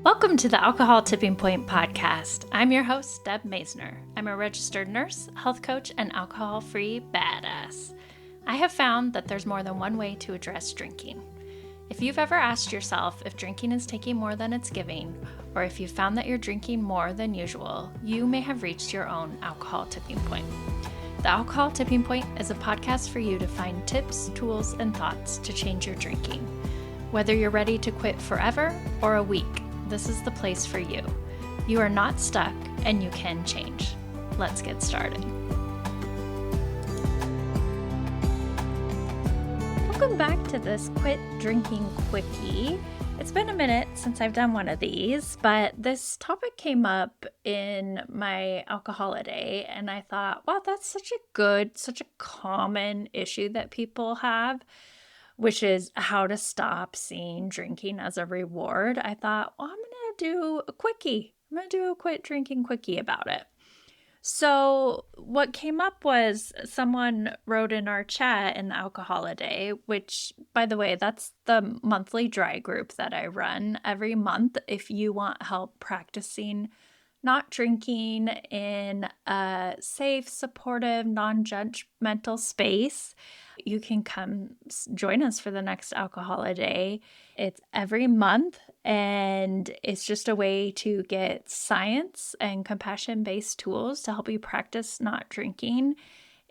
Welcome to the Alcohol Tipping Point podcast. I'm your host, Deb Maisner. I'm a registered nurse, health coach, and alcohol-free badass. I have found that there's more than one way to address drinking. If you've ever asked yourself if drinking is taking more than it's giving, or if you've found that you're drinking more than usual, you may have reached your own alcohol tipping point. The Alcohol Tipping Point is a podcast for you to find tips, tools, and thoughts to change your drinking. Whether you're ready to quit forever or a week, this is the place for you. You are not stuck and you can change. Let's get started. Welcome back to this Quit Drinking Quickie. It's been a minute since I've done one of these, but this topic came up in my alcoholiday and I thought, wow, that's such a common issue that people have, which is how to stop seeing drinking as a reward. I thought, well, I'm going to do a quickie. I'm going to do a Quit Drinking Quickie about it. So what came up was someone wrote in our chat in the Alcoholiday, which, by the way, that's the monthly dry group that I run every month. If you want help practicing not drinking in a safe, supportive, non-judgmental space, you can come join us for the next Alcoholiday. It's every month, and it's just a way to get science and compassion-based tools to help you practice not drinking.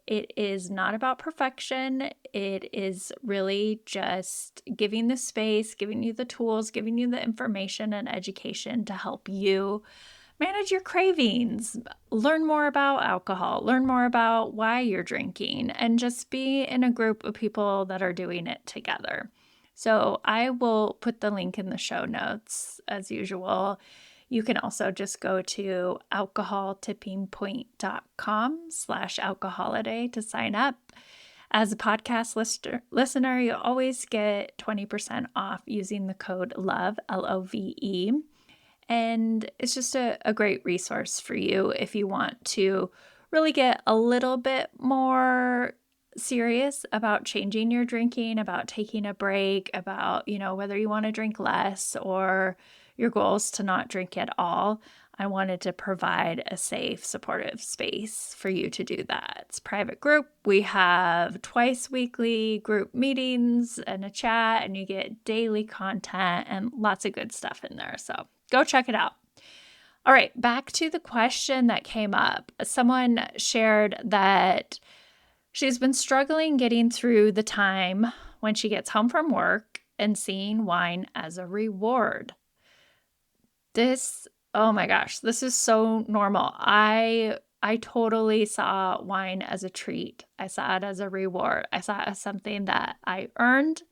It is not about perfection. It is really just giving the space, giving you the tools, giving you the information and education to help you manage your cravings, learn more about alcohol, learn more about why you're drinking, and just be in a group of people that are doing it together. So I will put the link in the show notes as usual. You can also just go to alcoholtippingpoint.com/alcoholiday to sign up. As a podcast listener, you always get 20% off using the code LOVE, L-O-V-E. And it's just a great resource for you if you want to really get a little bit more serious about changing your drinking, about taking a break, about, whether you want to drink less or your goal is to not drink at all. I wanted to provide a safe, supportive space for you to do that. It's a private group. We have twice weekly group meetings and a chat, and you get daily content and lots of good stuff in there. So go check it out. All right, back to the question that came up. Someone shared that she's been struggling getting through the time when she gets home from work and seeing wine as a reward. Oh my gosh, this is so normal. I totally saw wine as a treat. I saw it as a reward. I saw it as something that I earned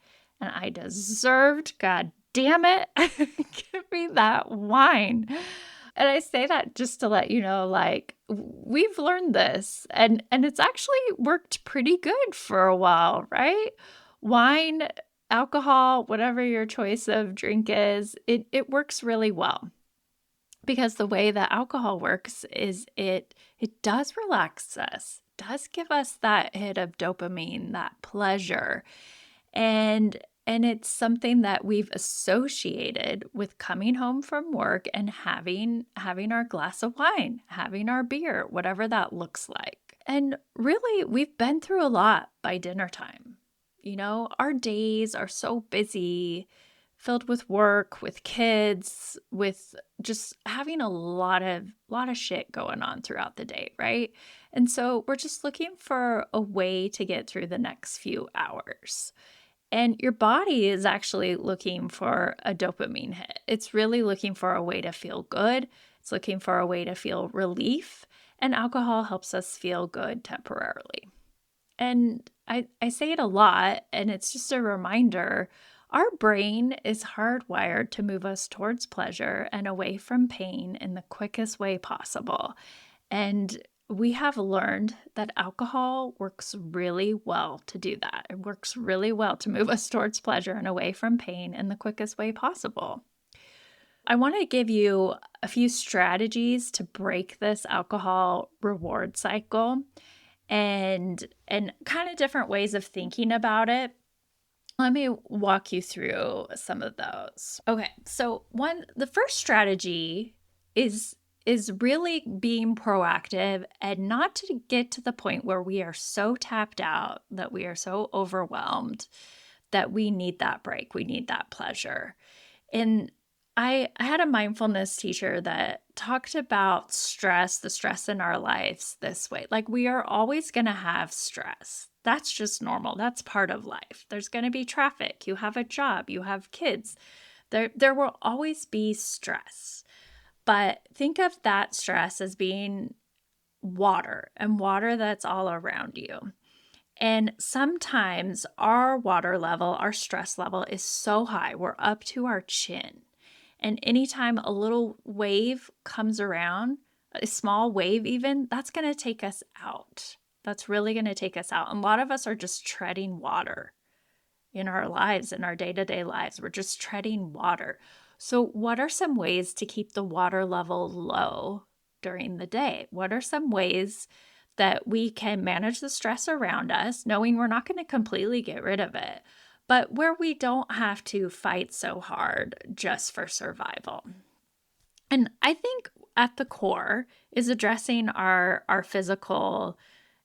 and I deserved. God damn it. Give me that wine. And I say that just to let you know, we've learned this and it's actually worked pretty good for a while, right? Wine, alcohol, whatever your choice of drink is, it works really well. Because the way that alcohol works is it does relax us, does give us that hit of dopamine, that pleasure. And it's something that we've associated with coming home from work and having our glass of wine, having our beer, whatever that looks like. And really, we've been through a lot by dinner time. Our days are so busy, filled with work, with kids, with just having a lot of shit going on throughout the day, right? And so we're just looking for a way to get through the next few hours. And your body is actually looking for a dopamine hit. It's really looking for a way to feel good. It's looking for a way to feel relief. And alcohol helps us feel good temporarily. And I say it a lot, and it's just a reminder. Our brain is hardwired to move us towards pleasure and away from pain in the quickest way possible. And we have learned that alcohol works really well to do that. It works really well to move us towards pleasure and away from pain in the quickest way possible. I want to give you a few strategies to break this alcohol reward cycle and kind of different ways of thinking about it. Let me walk you through some of those. Okay, so the first strategy is really being proactive and not to get to the point where we are so tapped out, that we are so overwhelmed that we need that break, we need that pleasure. And I had a mindfulness teacher that talked about stress, the stress in our lives this way. Like, we are always going to have stress. That's just normal. That's part of life. There's going to be traffic. You have a job, you have kids. There will always be stress. But think of that stress as being water, and water that's all around you. And sometimes our water level, our stress level is so high, we're up to our chin. And anytime a little wave comes around, a small wave even, that's going to take us out. That's really going to take us out. And a lot of us are just treading water in our lives, in our day-to-day lives. We're just treading water. So what are some ways to keep the water level low during the day? What are some ways that we can manage the stress around us, knowing we're not going to completely get rid of it, but where we don't have to fight so hard just for survival? And I think at the core is addressing our physical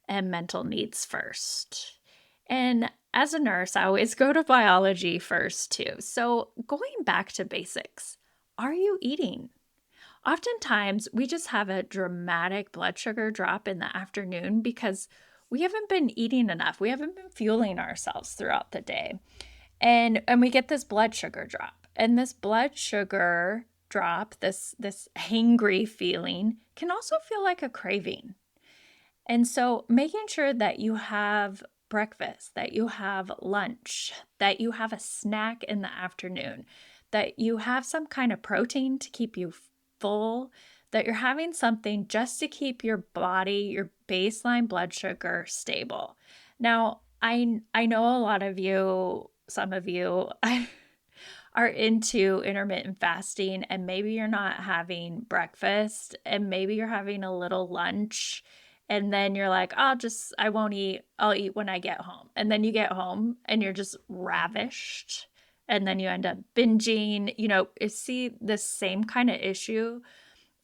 and mental needs first. And as a nurse, I always go to biology first too. So going back to basics, are you eating? Oftentimes, we just have a dramatic blood sugar drop in the afternoon because we haven't been eating enough. We haven't been fueling ourselves throughout the day. And we get this blood sugar drop. And this blood sugar drop, this hangry feeling, can also feel like a craving. And so making sure that you have breakfast, that you have lunch, that you have a snack in the afternoon, that you have some kind of protein to keep you full, that you're having something just to keep your body, your baseline blood sugar stable. Now, I know a lot of you, some of you are into intermittent fasting, and maybe you're not having breakfast, and maybe you're having a little lunch, and then you're like, I won't eat. I'll eat when I get home. And then you get home and you're just ravished. And then you end up binging. See this same kind of issue,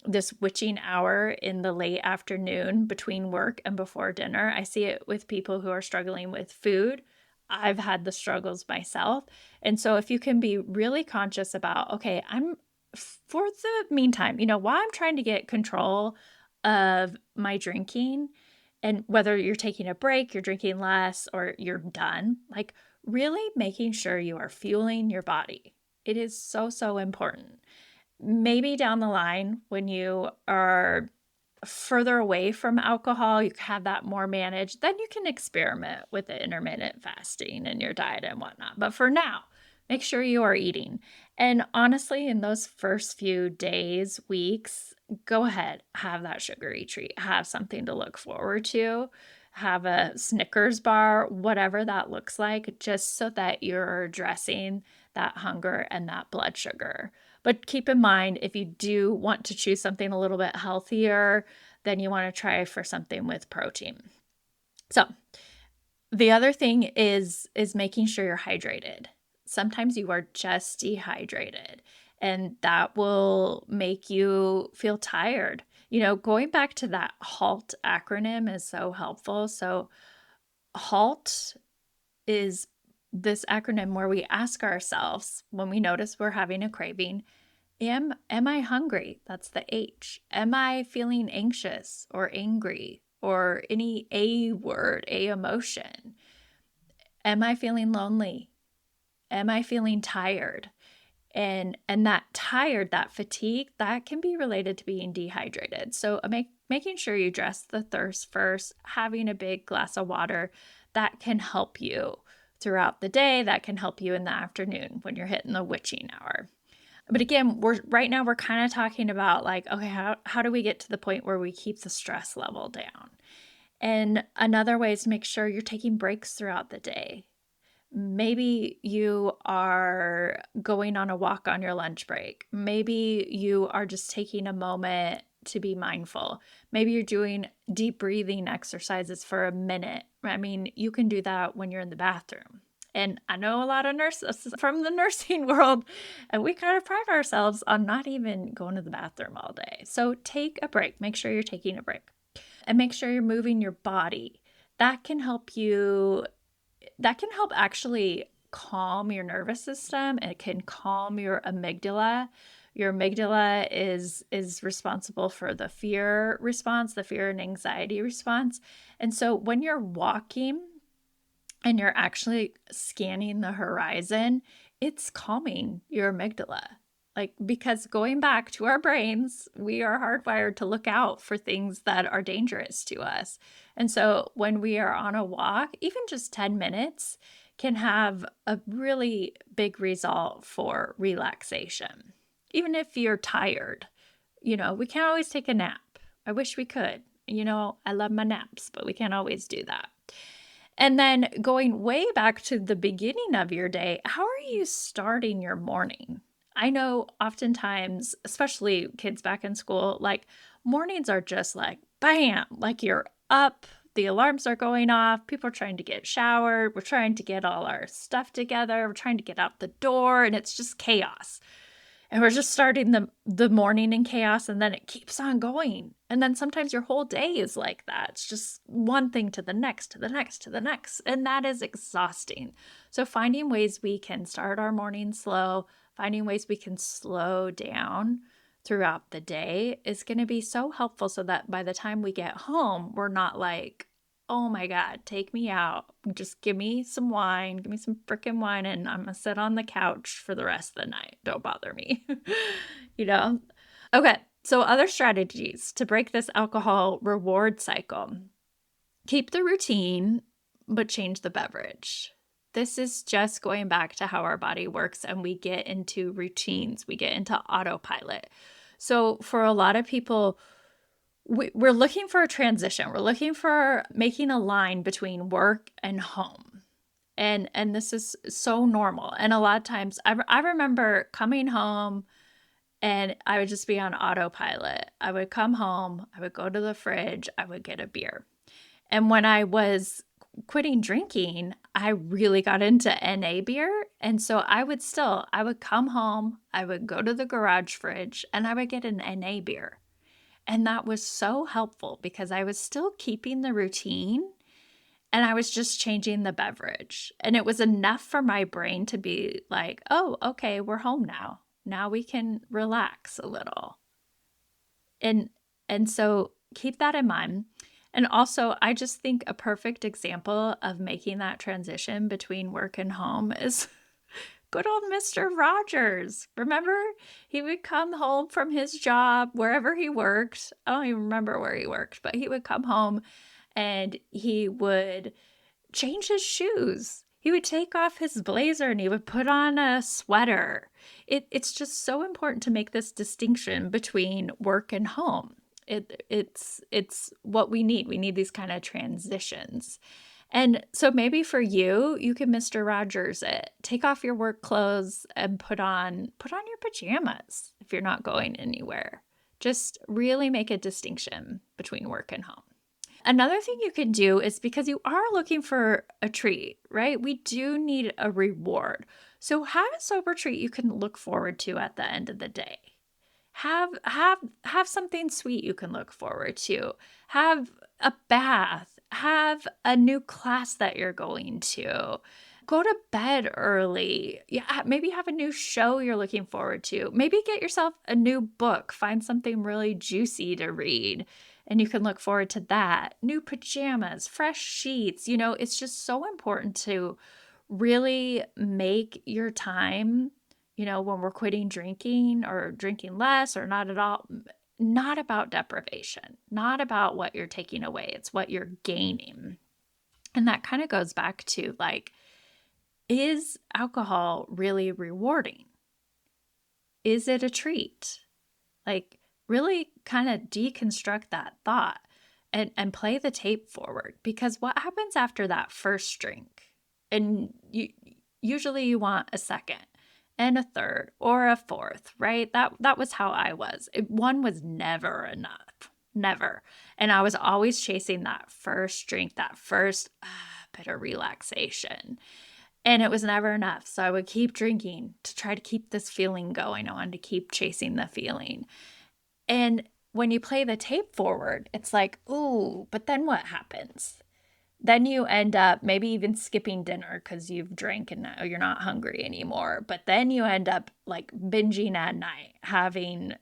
this witching hour in the late afternoon between work and before dinner. I see it with people who are struggling with food. I've had the struggles myself. And so if you can be really conscious about, okay, for the meantime, while I'm trying to get control of my drinking, and whether you're taking a break, you're drinking less, or you're done, like really making sure you are fueling your body. It is so, so important. Maybe down the line, when you are further away from alcohol, you have that more managed, then you can experiment with the intermittent fasting in your diet and whatnot. But for now, make sure you are eating. And honestly, in those first few days, weeks, go ahead, have that sugary treat, have something to look forward to, have a Snickers bar, whatever that looks like, just so that you're addressing that hunger and that blood sugar. But keep in mind, if you do want to choose something a little bit healthier, then you want to try for something with protein. So the other thing is making sure you're hydrated. Sometimes you are just dehydrated, and that will make you feel tired. Going back to that HALT acronym is so helpful. So HALT is this acronym where we ask ourselves when we notice we're having a craving, am I hungry? That's the H. Am I feeling anxious or angry or any A word, A emotion? Am I feeling lonely? Am I feeling tired? And that tired, that fatigue, that can be related to being dehydrated. So making sure you address the thirst first, having a big glass of water, that can help you throughout the day. That can help you in the afternoon when you're hitting the witching hour. But again, right now we're kind of talking about like, okay, how do we get to the point where we keep the stress level down? And another way is to make sure you're taking breaks throughout the day. Maybe you are going on a walk on your lunch break. Maybe you are just taking a moment to be mindful. Maybe you're doing deep breathing exercises for a minute. I mean, you can do that when you're in the bathroom. And I know a lot of nurses from the nursing world, and we kind of pride ourselves on not even going to the bathroom all day. So take a break. Make sure you're taking a break and make sure you're moving your body. That can help you, that can help actually calm your nervous system, and it can calm your amygdala. Your amygdala is responsible for the fear response, the fear and anxiety response. And so when you're walking and you're actually scanning the horizon, it's calming your amygdala. Like, because going back to our brains, we are hardwired to look out for things that are dangerous to us. And so when we are on a walk, even just 10 minutes can have a really big result for relaxation. Even if you're tired, we can't always take a nap. I wish we could. I love my naps, but we can't always do that. And then going way back to the beginning of your day, how are you starting your morning? I know oftentimes, especially kids back in school, like mornings are just like bam, like you're up, the alarms are going off, people are trying to get showered, we're trying to get all our stuff together, we're trying to get out the door, and it's just chaos. And we're just starting the morning in chaos, and then it keeps on going. And then sometimes your whole day is like that. It's just one thing to the next, to the next, to the next. And that is exhausting. So finding ways we can start our morning slow, finding ways we can slow down throughout the day is going to be so helpful, so that by the time we get home, we're not like, oh my God, take me out. Just give me some wine, give me some freaking wine, and I'm going to sit on the couch for the rest of the night. Don't bother me. you know? Okay, so other strategies to break this alcohol reward cycle. Keep the routine, but change the beverage. This is just going back to how our body works, and we get into routines, we get into autopilot. So for a lot of people, we're looking for a transition. We're looking for making a line between work and home. And this is so normal. And a lot of times I remember coming home and I would just be on autopilot. I would come home, I would go to the fridge, I would get a beer. And when I was quitting drinking, I really got into NA beer. And so I would come home, I would go to the garage fridge, and I would get an NA beer. And that was so helpful because I was still keeping the routine and I was just changing the beverage. And it was enough for my brain to be like, oh, okay, we're home now. Now we can relax a little. And so keep that in mind. And also, I just think a perfect example of making that transition between work and home is good old Mr. Rogers. Remember, he would come home from his job, wherever he worked. I don't even remember where he worked, but he would come home and he would change his shoes. He would take off his blazer and he would put on a sweater. It's just so important to make this distinction between work and home. It's what we need. We need these kind of transitions. And so maybe for you, you can Mr. Rogers it. Take off your work clothes and put on your pajamas if you're not going anywhere. Just really make a distinction between work and home. Another thing you can do is, because you are looking for a treat, right? We do need a reward. So have a sober treat you can look forward to at the end of the day. Have something sweet you can look forward to. Have a bath. Have a new class that you're going to. Go to bed early. Yeah, maybe have a new show you're looking forward to. Maybe get yourself a new book. Find something really juicy to read, and you can look forward to that. New pajamas, fresh sheets. It's just so important to really make your time, when we're quitting drinking or drinking less or not at all, not about deprivation, not about what you're taking away. It's what you're gaining. And that kind of goes back to like, is alcohol really rewarding? Is it a treat? Like, really kind of deconstruct that thought and play the tape forward, because what happens after that first drink? And usually you want a second and a third or a fourth, right? That was how I was. One was never enough, never. And I was always chasing that first drink, that first bit of relaxation. And it was never enough. So I would keep drinking to try to keep this feeling going. I wanted to keep chasing the feeling. And when you play the tape forward, it's like, ooh, but then what happens? Then you end up maybe even skipping dinner because you've drank and now you're not hungry anymore. But then you end up like binging at night, having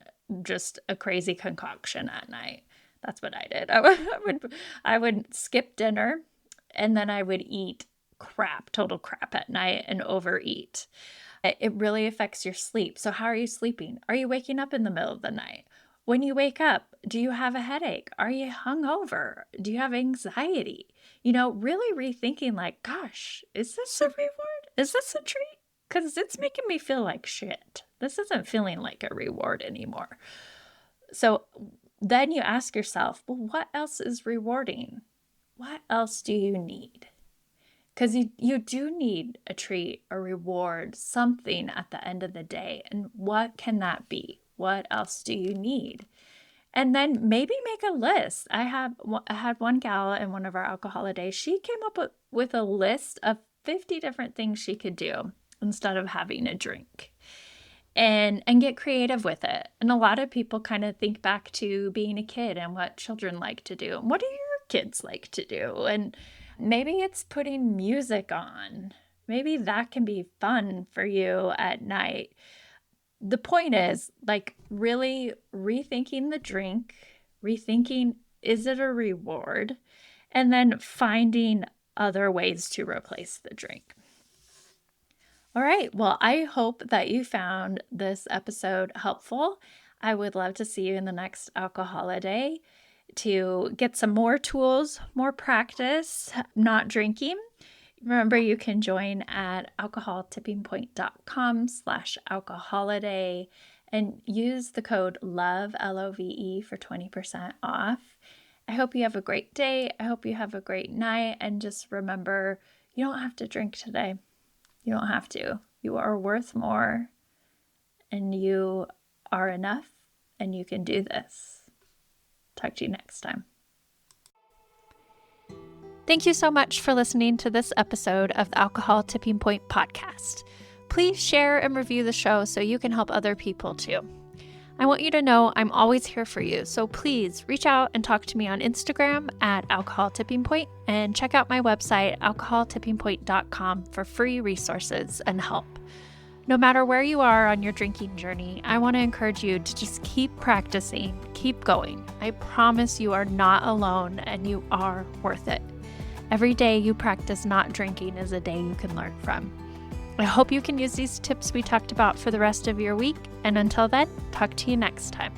just a crazy concoction at night. That's what I did. I would skip dinner and then I would eat total crap at night and overeat. It really affects your sleep. So how are you sleeping? Are you waking up in the middle of the night? When you wake up, do you have a headache? Are you hungover? Do you have anxiety? Really rethinking like, gosh, is this a reward? Is this a treat? Because it's making me feel like shit. This isn't feeling like a reward anymore. So then you ask yourself, well, what else is rewarding? What else do you need? Because you do need a treat, a reward, something at the end of the day. And what can that be? What else do you need? And then maybe make a list. I had one gal in one of our alcohol days. She came up with a list of 50 different things she could do instead of having a drink. And get creative with it. And a lot of people kind of think back to being a kid and what children like to do. And what do your kids like to do? And maybe it's putting music on. Maybe that can be fun for you at night. The point is, like, really rethinking the drink, rethinking, is it a reward? And then finding other ways to replace the drink. All right. Well, I hope that you found this episode helpful. I would love to see you in the next Alcoholiday to get some more tools, more practice, not drinking. Remember, you can join at alcoholtippingpoint.com/alcoholiday and use the code LOVE, LOVE, for 20% off. I hope you have a great day. I hope you have a great night. And just remember, you don't have to drink today. You don't have to. You are worth more, and you are enough, and you can do this. Talk to you next time. Thank you so much for listening to this episode of the Alcohol Tipping Point podcast. Please share and review the show so you can help other people too. I want you to know I'm always here for you, so please reach out and talk to me on Instagram at Alcohol Tipping Point, and check out my website, alcoholtippingpoint.com, for free resources and help. No matter where you are on your drinking journey, I want to encourage you to just keep practicing, keep going. I promise you are not alone and you are worth it. Every day you practice not drinking is a day you can learn from. I hope you can use these tips we talked about for the rest of your week, and until then, talk to you next time.